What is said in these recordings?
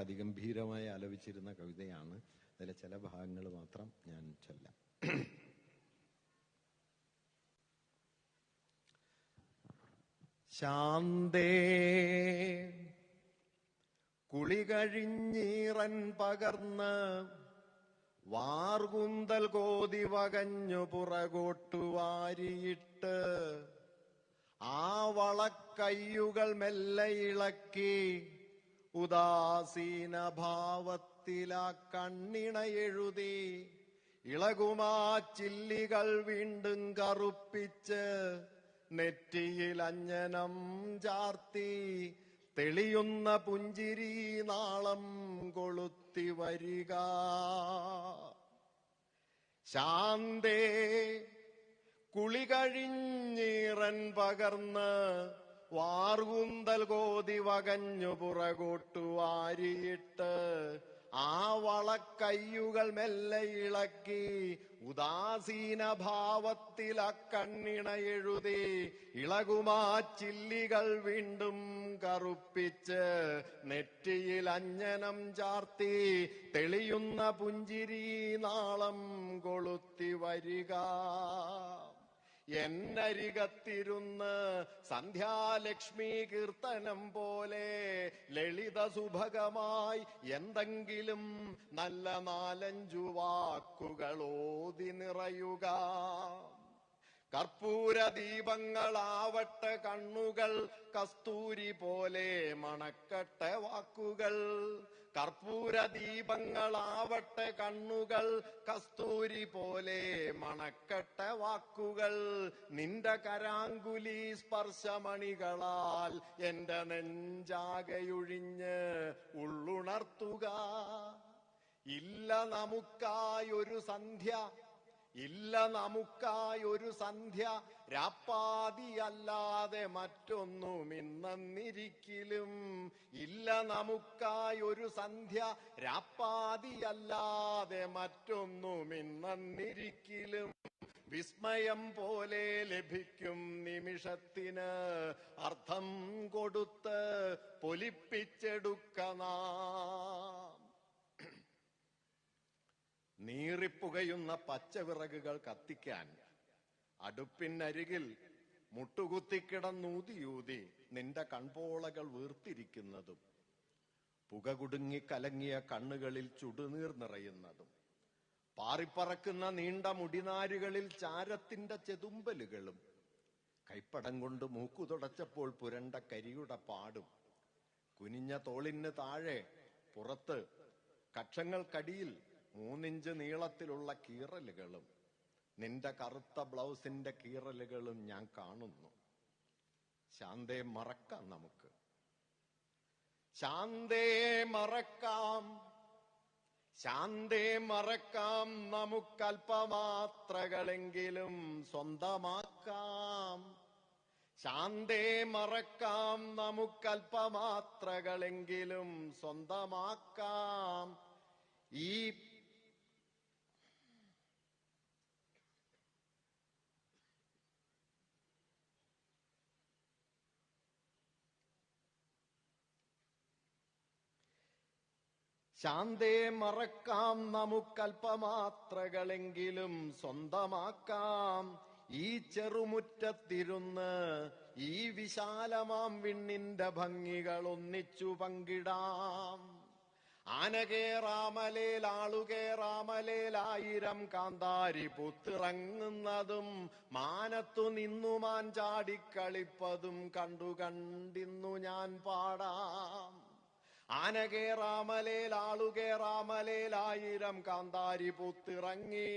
അതിഗംഭീരമായി ആലപിച്ചിരുന്ന കവിതയാണ്. അതിലെ ചില ഭാഗങ്ങൾ മാത്രം ഞാൻ ചൊല്ലാം. ശാന്തേ കുളി കഴിഞ്ഞീറൻ പകർന്ന് വാർകുന്തൽ കോതി വകഞ്ഞു പുറകോട്ടു വാരിയിട്ട് ആ വളക്കയ്യുകൾ മെല്ലെ ഇളക്കി ഉദാസീന ഭാവത്തിലാ കണ്ണിണ എഴുതി ഇളകുമാ ചില്ലികൾ വീണ്ടും കറുപ്പിച്ച് നെറ്റിയിൽ അഞ്ജനം ചാർത്തി തെളിയുന്ന പുഞ്ചിരി നാളം കൊളുത്തി വരിക. ശാന്തേ കുളി കഴിഞ്ഞീറൻ പകർന്ന് വാർകുന്തൽ കോതി വകഞ്ഞു പുറകോട്ടു വാരിയിട്ട് ആ വളക്കയ്യുകൾ മെല്ലെ ഇളക്കി ഉദാസീന ഭാവത്തിൽ അക്കണ്ണിണ എഴുതി ഇളകുമാ ചില്ലികൾ വീണ്ടും കറുപ്പിച്ച് നെറ്റിയിൽ അഞ്ജനം ചാർത്തി തെളിയുന്ന പുഞ്ചിരി നാളം കൊളുത്തി വരിക. എന്നരികത്തിരുന്ന് സന്ധ്യാലക്ഷ്മി കീർത്തനം പോലെ ലളിത സുഭഗമായി എന്തെങ്കിലും നല്ല 4-5 വാക്കുകൾ ഓതി നിറയുക. കർപ്പൂര ദീപങ്ങളാവട്ടെ കണ്ണുകൾ, കസ്തൂരി പോലെ മണക്കട്ടെ വാക്കുകൾ. കർപ്പൂര ദീപങ്ങളാവട്ടെ കണ്ണുകൾ, കസ്തൂരി പോലെ മണക്കട്ടെ വാക്കുകൾ. നിന്റെ കരാങ്കുലി സ്പർശമണികളാൽ എന്റെ നെഞ്ചാകെയൊഴിഞ്ഞ് ഉള്ളുണർത്തുക. ഇല്ല നമുക്കായൊരു സന്ധ്യ, ഇല്ല നമുക്കായൊരു സന്ധ്യ, രാപ്പാതിയല്ലാതെ മറ്റൊന്നും ഇന്നിരിക്കലും. ഇല്ല നമുക്കായൊരു സന്ധ്യ, രാപ്പാതിയല്ലാതെ മറ്റൊന്നും ഇന്നിരിക്കലും. വിസ്മയം പോലെ ലഭിക്കും നിമിഷത്തിന് അർത്ഥം കൊടുത്ത് പൊലിപ്പിച്ചെടുക്കണം. നീറിപ്പുകയുന്ന പച്ചവിറകുകൾ കത്തിക്കാൻ അടുപ്പിനരികിൽ മുട്ടുകുത്തിക്കിടന്നൂതിയൂതി നിന്റെ കൺപോളകൾ വീർത്തിരിക്കുന്നതും പുക കുടുങ്ങി കലങ്ങിയ കണ്ണുകളിൽ ചുടുനീർ നിറയുന്നതും പാറിപ്പറക്കുന്ന നീണ്ട മുടിനാരുകളിൽ ചാരത്തിന്റെ ചെതുമ്പലുകളും കൈപ്പടം കൊണ്ട് മൂക്കു തുടച്ചപ്പോൾ പുരണ്ട കരിയുടെ പാടും കുനിഞ്ഞ തോളിന് താഴെ പുറത്ത് കക്ഷങ്ങൾക്കടിയിൽ 3 ഇഞ്ച് നീളത്തിലുള്ള കീറലുകളും നിന്റെ കറുത്ത ബ്ലൗസിന്റെ കീറലുകളും ഞാൻ കാണുന്നു. ശാന്തേ മറക്കാം നമുക്ക്, ശാന്തേ മറക്കാം, ശാന്തേ മറക്കാം, നമുക്കല്പമാത്രകളെങ്കിലും സ്വന്തമാക്കാം. ശാന്തേ മറക്കാം, നമുക്കല്പമാത്രകളെങ്കിലും സ്വന്തമാക്കാം. ഈ ശാന്തേ മറക്കാം, നമുക്കല്പമാത്രകളെങ്കിലും സ്വന്തമാക്കാം. ഈ ചെറുമുറ്റത്തിരുന്ന് ഈ വിശാലമാം വിണ്ണിന്റെ ഭംഗികൾ ഒന്നിച്ചു പങ്കിടാം. ആനകേറാമലേൽ ആളുകേറാമലേൽ 1000 കാന്താരി പുത്തിറങ്ങുന്നതും മാനത്തു നിന്നുമാൻ ചാടിക്കളിപ്പതും കണ്ടു കണ്ടിന്നു ഞാൻ പാടാം. ആനകേറാമലേൽ ആളുകേറാമലേൽ 1000 കാന്താരി പുത്തിറങ്ങി.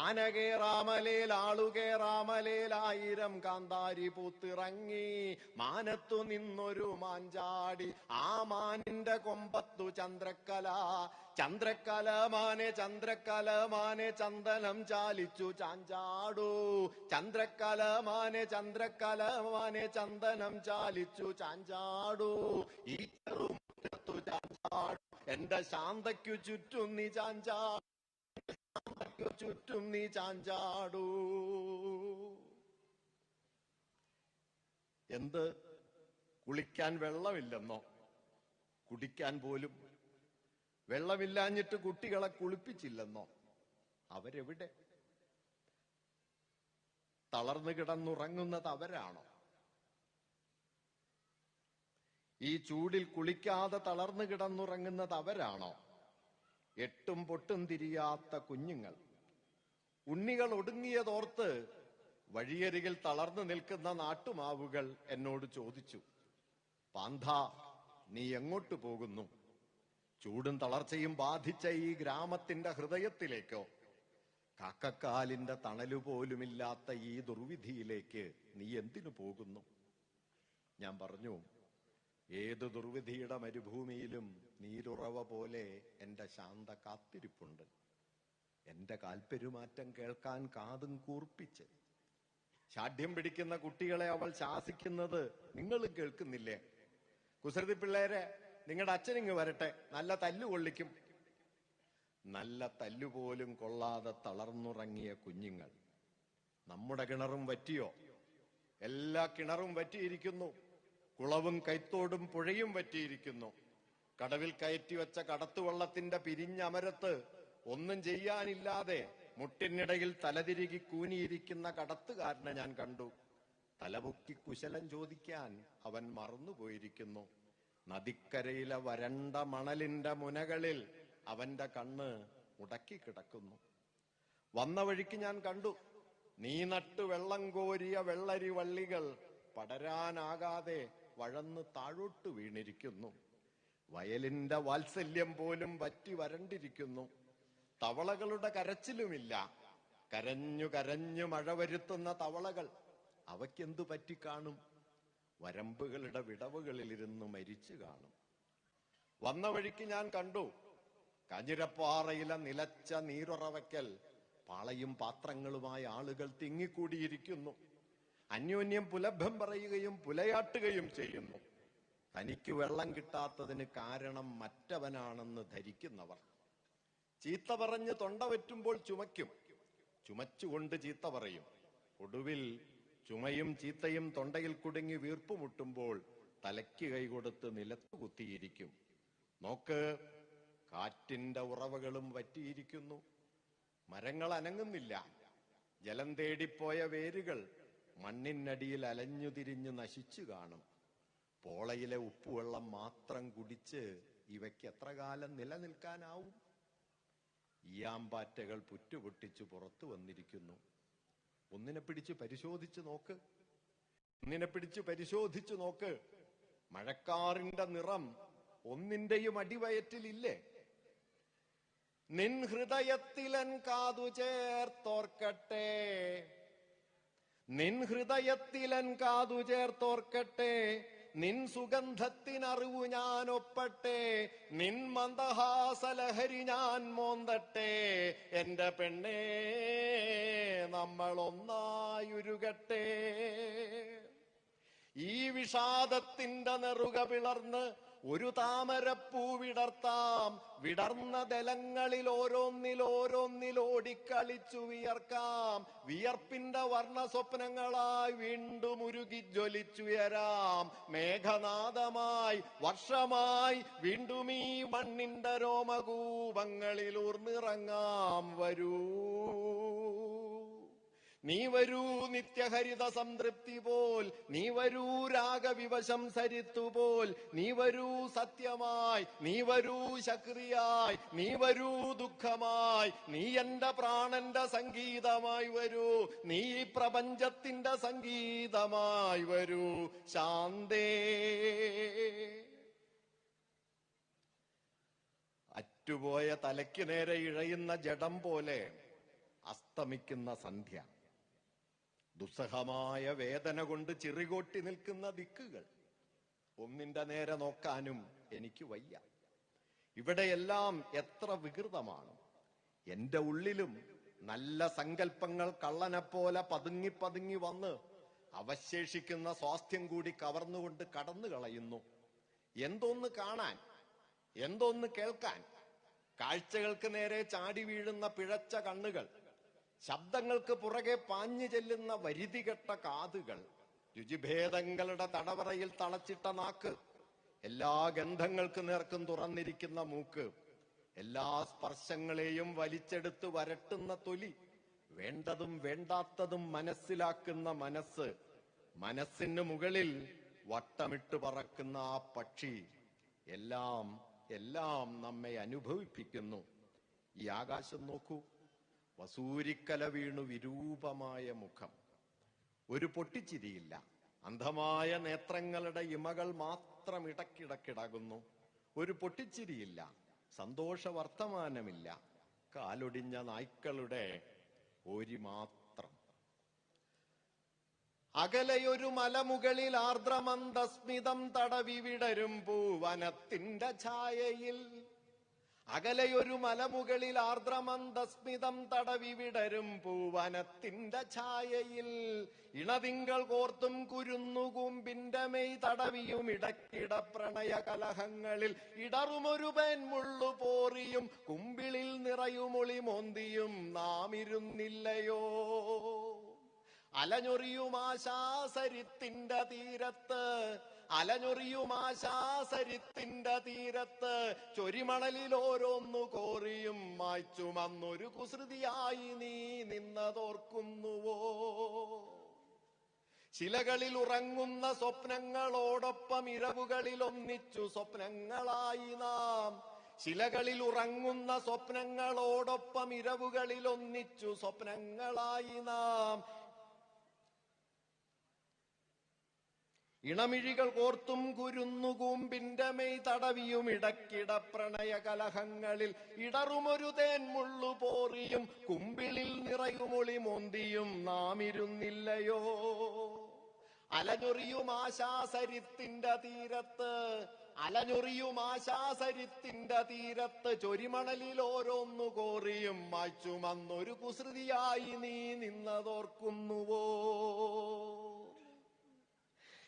ആനകേറാമലേൽ ആളുകേറാമലേൽ 1000 കാന്താരി പുത്തിറങ്ങി. മാനത്തു നിന്നൊരു മാഞ്ചാടി, ആ മാനിന്റെ കൊമ്പത്തു ചന്ദ്രക്കല. ചന്ദ്രക്കലമാനെ ചന്ദ്രക്കലമാനെ ചന്ദനം ചാലിച്ചു ചാഞ്ചാടൂ. ചന്ദ്രക്കലമാനെ ചന്ദ്രക്കലമാനെ ചന്ദനം ചാലിച്ചു ചാഞ്ചാടൂ. ഈ ചെറുമുറ്റത്തു ചാഞ്ചാടൂ, എന്റെ ശാന്തയ്ക്കു ചുറ്റും നീ ചാഞ്ചാടൂ, ശാന്തയ്ക്കു ചുറ്റും നീ ചാഞ്ചാടൂ. എന്ത് കുളിക്കാൻ വെള്ളമില്ലെന്നോ, കുടിക്കാൻ പോലും വെള്ളമില്ലാഞ്ഞിട്ട് കുട്ടികളെ കുളിപ്പിച്ചില്ലെന്നോ? അവരെവിടെ? തളർന്നു കിടന്നുറങ്ങുന്നത് അവരാണോ? ഈ ചൂടിൽ കുളിക്കാതെ തളർന്നു കിടന്നുറങ്ങുന്നത് അവരാണോ? എട്ടും പൊട്ടും തിരിയാത്ത കുഞ്ഞുങ്ങൾ. ഉണ്ണികൾ ഒടുങ്ങിയതോർത്ത് വഴിയരികിൽ തളർന്നു നിൽക്കുന്ന നാട്ടുമാവുകൾ എന്നോട് ചോദിച്ചു, പാന്ത, നീ എങ്ങോട്ട് പോകുന്നു? ചൂടും തളർച്ചയും ബാധിച്ച ഈ ഗ്രാമത്തിന്റെ ഹൃദയത്തിലേക്കോ? കാക്കക്കാലിന്റെ തണലുപോലുമില്ലാത്ത ഈ ദുർവിധിയിലേക്ക് നീ എന്തിനു പോകുന്നു? ഞാൻ പറഞ്ഞു, ഏത് ദുർവിധിയുടെ മരുഭൂമിയിലും നീരുറവ പോലെ എന്റെ ശാന്ത കാത്തിരിപ്പുണ്ട്. എന്റെ കാൽപ്പെരുമാറ്റം കേൾക്കാൻ കാതും കൂർപ്പിച്ച് ശാഠ്യം പിടിക്കുന്ന കുട്ടികളെ അവൾ ശാസിക്കുന്നത് നിങ്ങൾ കേൾക്കുന്നില്ലേ? കുസൃതി പിള്ളേരെ, നിങ്ങളുടെ അച്ഛനിങ്ങ് വരട്ടെ, നല്ല തല്ലു കൊള്ളിക്കും. നല്ല തല്ലുപോലും കൊള്ളാതെ തളർന്നുറങ്ങിയ കുഞ്ഞുങ്ങൾ. നമ്മുടെ കിണറും വറ്റിയോ? എല്ലാ കിണറും വറ്റിയിരിക്കുന്നു. കുളവും കൈത്തോടും പുഴയും വറ്റിയിരിക്കുന്നു. കടവിൽ കയറ്റിവെച്ച കടത്തുവള്ളത്തിന്റെ പിരിഞ്ഞമരത്ത് ഒന്നും ചെയ്യാനില്ലാതെ മുട്ടിനിടയിൽ തലതിരികി കൂനിയിരിക്കുന്ന കടത്തുകാരനെ ഞാൻ കണ്ടു. തലപൊക്കി കുശലം ചോദിക്കാൻ അവൻ മറന്നുപോയിരിക്കുന്നു. നദിക്കരയിലെ വരണ്ട മണലിന്റെ മുനകളിൽ അവന്റെ കണ്ണ് മുടക്കിക്കിടക്കുന്നു. വന്ന വഴിക്ക് ഞാൻ കണ്ടു, നീ നട്ടു വെള്ളം കോരിയ വെള്ളരി വള്ളികൾ പടരാനാകാതെ വഴന്ന് താഴോട്ട് വീണിരിക്കുന്നു. വയലിന്റെ വാത്സല്യം പോലും വറ്റി വരണ്ടിരിക്കുന്നു. തവളകളുടെ കരച്ചിലുമില്ല. കരഞ്ഞു കരഞ്ഞു മഴ വരുത്തുന്ന തവളകൾ, അവയ്ക്കെന്തു പറ്റിക്കാണും? വരമ്പുകളുടെ വിടവുകളിലിരുന്ന് മരിച്ചു കാണും. വന്ന വഴിക്ക് ഞാൻ കണ്ടു, കാഞ്ഞിരപ്പാറയിലെ നിലച്ച നീരുറവയ്ക്കൽ പാളയും പാത്രങ്ങളുമായി ആളുകൾ തിങ്ങിക്കൂടിയിരിക്കുന്നു. അന്യോന്യം പുലഭം പറയുകയും പുലയാട്ടുകയും ചെയ്യുന്നു. തനിക്ക് വെള്ളം കിട്ടാത്തതിന് കാരണം മറ്റവനാണെന്ന് ധരിക്കുന്നവർ. ചീത്ത പറഞ്ഞ് തൊണ്ട വറ്റുമ്പോൾ ചുമയ്ക്കും, ചുമച്ചുകൊണ്ട് ചീത്ത പറയും. ഒടുവിൽ ചുമയും ചീത്തയും തൊണ്ടയിൽ കുടുങ്ങി വീർപ്പുമുട്ടുമ്പോൾ തലയ്ക്ക് കൈകൊടുത്ത് നിലത്തു കുത്തിയിരിക്കും. നോക്ക്, കാറ്റിന്റെ ഉറവകളും വറ്റിയിരിക്കുന്നു. മരങ്ങൾ അനങ്ങുന്നില്ല. ജലം തേടിപ്പോയ വേരുകൾ മണ്ണിനടിയിൽ അലഞ്ഞുതിരിഞ്ഞ് നശിച്ചു കാണും. പോളയിലെ ഉപ്പുവെള്ളം മാത്രം കുടിച്ച് ഇവയ്ക്ക് എത്ര കാലം നിലനിൽക്കാനാവും? ഈയാമ്പാറ്റകൾ പുറ്റുപൊട്ടിച്ചു പുറത്തു വന്നിരിക്കുന്നു. ഒന്നിനെ പിടിച്ച് പരിശോധിച്ചു നോക്ക്, ഒന്നിനെ പിടിച്ച് പരിശോധിച്ചു നോക്ക്. മഴക്കാറിന്റെ നിറം ഒന്നിന്റെയും അടിവയറ്റിലില്ലേ? നിൻ ഹൃദയത്തിലൻ കാതു ചേർത്തോർക്കട്ടെ, നിൻ ഹൃദയത്തിലൻ കാതു ചേർത്തോർക്കട്ടെ, നിൻ സുഗന്ധത്തിനറിവു ഞാൻ ഒപ്പട്ടെ, നിൻ മന്ദഹാസലഹരി ഞാൻ മോന്തട്ടെ. എന്റെ പെണ്ണേ, നമ്മൾ ഒന്നായുരുകട്ടെ. ഈ വിഷാദത്തിന്റെ നെറുക പിളർന്ന് ഒരു താമരപ്പൂ വിടർത്താം. വിടർന്ന ദലങ്ങളിൽ ഓരോന്നിലോരോന്നിലോടിക്കളിച്ചു വിയർക്കാം. വിയർപ്പിന്റെ വർണ്ണ സ്വപ്നങ്ങളായി വീണ്ടും ഉരുകി ജ്വലിച്ചുയരാം. മേഘനാദമായി വർഷമായി വീണ്ടും ഈ മണ്ണിന്റെ രോമകൂപങ്ങളിൽ ഊർന്നിറങ്ങാം. വരൂ, നീ വരൂ നിത്യഹരിത സംതൃപ്തി പോൽ, നീ വരൂ രാഗവിവശം സരിത്തുപോൽ, നീ വരൂ സത്യമായി, നീ വരൂ ശക്തിയായി, നീ വരൂ ദുഃഖമായി. നീ എന്റെ പ്രാണന്റെ സംഗീതമായി വരൂ, നീ ഈ പ്രപഞ്ചത്തിന്റെ സംഗീതമായി വരൂ. ശാന്തേ. അറ്റുപോയ തലയ്ക്ക് നേരെ ഇഴയുന്ന ജഡം പോലെ അസ്തമിക്കുന്ന സന്ധ്യ. ദുസ്സഹമായ വേദന കൊണ്ട് ചിറികൊട്ടി നിൽക്കുന്ന ദിക്കുകൾ. ഒന്നിന്റെ നേരെ നോക്കാനും എനിക്ക് വയ്യ. ഇവിടെയെല്ലാം എത്ര വികൃതമാണ്. എന്റെ ഉള്ളിലും നല്ല സങ്കല്പങ്ങൾ കള്ളനെപ്പോലെ പതുങ്ങി പതുങ്ങി വന്ന് അവശേഷിക്കുന്ന സ്വാസ്ഥ്യം കൂടി കവർന്നുകൊണ്ട് കടന്നു കളയുന്നു. എന്തോന്ന് കാണാൻ, എന്തോന്ന് കേൾക്കാൻ. കാഴ്ചകൾക്ക് നേരെ ചാടി വീഴുന്ന പിഴച്ച കണ്ണുകൾ, ശബ്ദങ്ങൾക്ക് പുറകെ പാഞ്ഞു ചെല്ലുന്ന വരുതികെട്ട കാതുകൾ, രുചിഭേദങ്ങളുടെ തടവറയിൽ തളച്ചിട്ട നാക്ക്, എല്ലാ ഗന്ധങ്ങൾക്ക് നേർക്കും തുറന്നിരിക്കുന്ന മൂക്ക്. എല്ലാ സ്പർശങ്ങളെയും വലിച്ചെടുത്ത് വരട്ടുന്ന തൊലി, വേണ്ടതും വേണ്ടാത്തതും മനസ്സിലാക്കുന്ന മനസ്സ്, മനസ്സിന് മുകളിൽ വട്ടമിട്ട് പറക്കുന്ന ആ പക്ഷി, എല്ലാം എല്ലാം നമ്മെ അനുഭവിപ്പിക്കുന്നു. ഈ ആകാശം നോക്കൂ, വസൂരിക്കല വീണു വിരൂപമായ മുഖം, ഒരു പൊട്ടിച്ചിരിയില്ല, അന്ധമായ നേത്രങ്ങളുടെ ഇമകൾ മാത്രം ഇടക്കിടക്കിടകുന്നു. ഒരു പൊട്ടിച്ചിരിയില്ല, സന്തോഷ വർത്തമാനമില്ല, കാലൊടിഞ്ഞ നായ്ക്കളുടെ ഓരി മാത്രം. അകലെയൊരു മലമുകളിൽ ആർദ്രമന്ദസ്മിതം തടവി വിടരും പൂവനത്തിന്റെ ഛായയിൽ, അകലെയൊരു മലമുകളിൽ ആർദ്രമന്ദസ്മിതം തടവി വിടരും പൂവനത്തിന്റെ ഛായയിൽ, ഇണതിങ്കൾ കോർത്തും കുരുന്നുകൂമ്പിന്റെ മെയ് തടവിയും ഇടക്കിട പ്രണയ കലഹങ്ങളിൽ ഇടറുമൊരു പെൺമുള്ളു പോറിയും കുമ്പിളിൽ നിറയുമൊളി മോന്തിയും നാം ഇരുന്നില്ലയോ? അലഞ്ഞൊറിയുമാശാസരിത്തിന്റെ തീരത്ത്, അലഞ്ഞൊറിയുമാശാസരിത്തിന്റെ തീരത്ത്, ചൊരിമണലിൽ ഓരോന്നു കോറിയും മായ്ച്ചുമന്നൊരു കുസൃതിയായി നീ നിന്നതോർക്കുന്നുവോ? ശിലകളിൽ ഉറങ്ങുന്ന സ്വപ്നങ്ങളോടൊപ്പം ഇരവുകളിൽ ഒന്നിച്ചു സ്വപ്നങ്ങളായി നാം, ശിലകളിൽ ഉറങ്ങുന്ന സ്വപ്നങ്ങളോടൊപ്പം ഇരവുകളിൽ ഒന്നിച്ചു സ്വപ്നങ്ങളായി നാം. ഇണമിഴികൾ കോർത്തും കുരുന്നുകൂമ്പിന്റെ മെയ് തടവിയും ഇടക്കിട പ്രണയ കലഹങ്ങളിൽ ഇടറുമൊരു തേൻമുള്ളു പോറിയും കുമ്പിളിൽ നിറയുമൊളി മോന്തിയും നാം ഇരുന്നില്ലയോ? അലഞ്ഞൊറിയും ആശാസരിത്തിന്റെ തീരത്ത്, അലഞ്ഞൊറിയും ആശാസരിത്തിന്റെ തീരത്ത്, ചൊരിമണലിൽ ഓരോന്നു കോറിയും മായ്ച്ചുമന്നൊരു കുസൃതിയായി നീ നിന്നതോർക്കുന്നുവോ?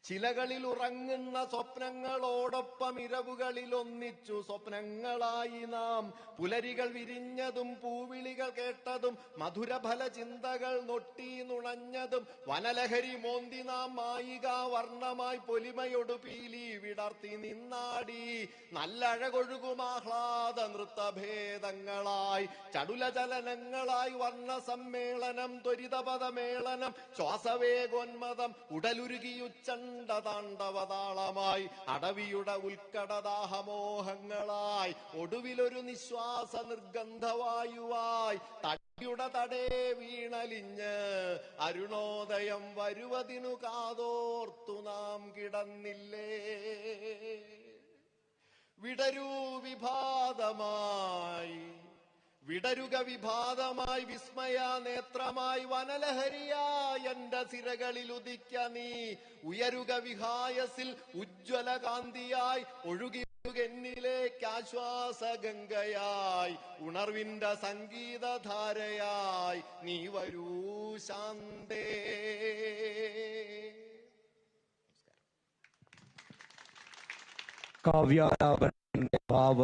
ശിലകളിൽ ഉറങ്ങുന്ന സ്വപ്നങ്ങളോടൊപ്പം ഇരവുകളിൽ ഒന്നിച്ചു സ്വപ്നങ്ങളായി നാം. പുലരികൾ വിരിഞ്ഞതും പൂവിളികൾ കേട്ടതും മധുരഫല ചിന്തകൾ നൊട്ടി നുണഞ്ഞതും വനലഹരി മോന്തി നാം മായിക വർണ്ണമായി പൊലിമയൊടു പീലി വിടർത്തി നിന്നാടി. നല്ലഴകൊഴുകും ആഹ്ലാദ നൃത്തഭേദങ്ങളായി ചടുലചലനങ്ങളായി വർണ്ണ സമ്മേളനം, ത്വരിതപദമേളനം, ശ്വാസവേഗോന്മതം, ഉടലുരുകിയുച്ചണ്ട താണ്ഡവതാളമായി, അടവിയുടെ ഉത്കടദാഹമോഹങ്ങളായി, ഒടുവിലൊരു നിശ്വാസ നിർഗന്ധവായുവായി തടിയുടെ തടേ വീണലിഞ്ഞ് അരുണോദയം വരുവതിനു കാതോർത്തു നാം കിടന്നില്ലേ? വിടരൂ വിഭാതമായി, വിടരുക വിഭാതമായി, വിസ്മയ നേത്രമായി, വനലഹരിയായി എന്റെ സിരകളിൽ ഉദിക്ക നീ. ഉയരുക വിഹായസിൽ ഉജ്ജ്വല കാന്തിയായി, ഒഴുകിയെന്നിലേക്ക് ആശ്വാസഗംഗയായി, ഉണർവിന്റെ സംഗീതധാരയായി നീ വരൂ ശാന്തേ. കാവ്യാലാപനത്തിന്റെ ഭാവ